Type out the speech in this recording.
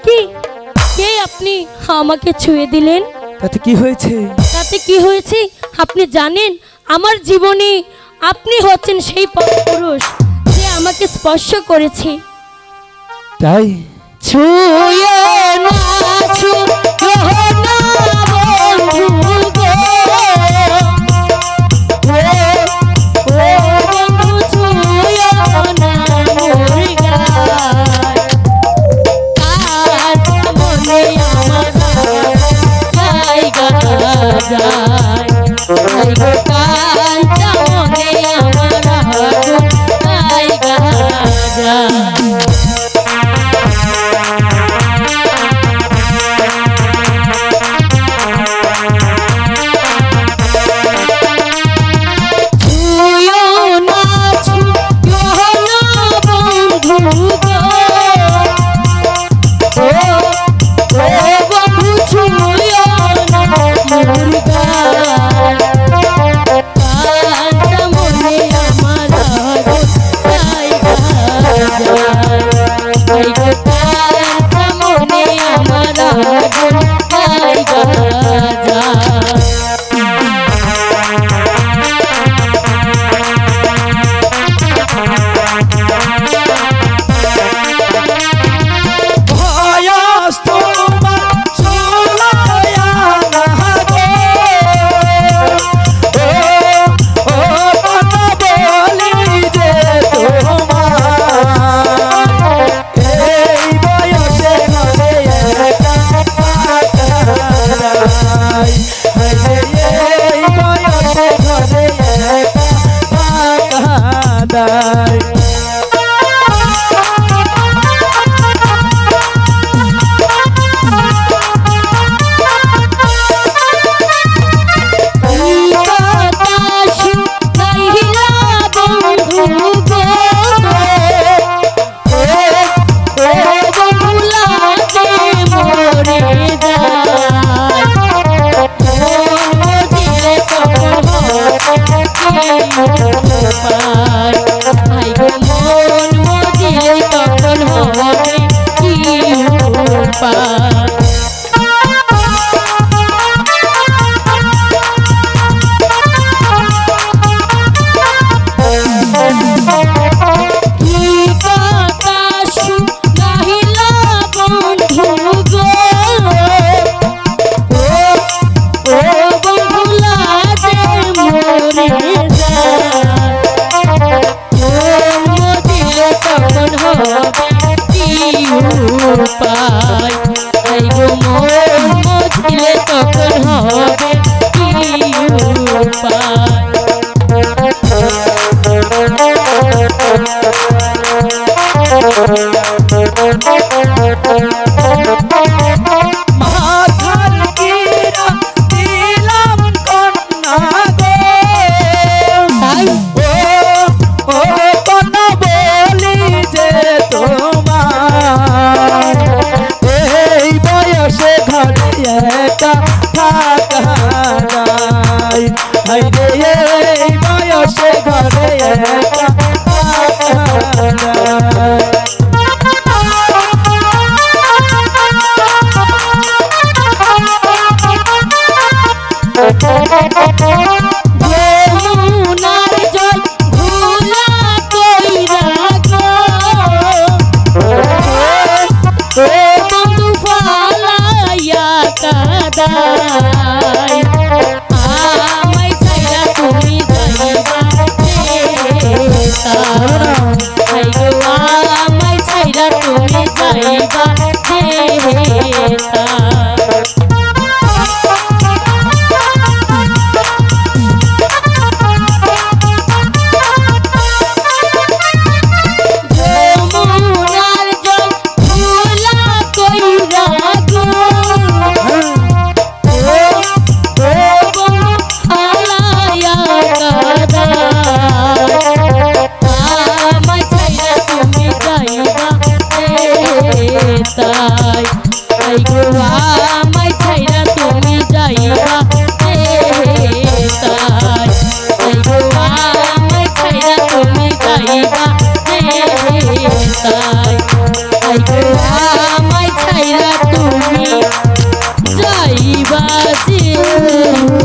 কি কে আপনি আমাকে ছুঁয়ে দিলেন? তাতে কি হয়েছে? তাতে কি হয়েছে আপনি জানেন? আমার জীবনে আপনি হচ্ছেন সেই পুরুষ যে আমাকে স্পর্শ করেছে। তাই ছুঁয়ে না ছুঁয়ো না বন্ধু গো, ও বন্ধু ছুঁয়ো না মোর গায়, কার মনে আমার জায়গা যায়, ওই গো কার মনে আমার জায়গা যায়। I go, my ছাইরা তুমি যাইবা যে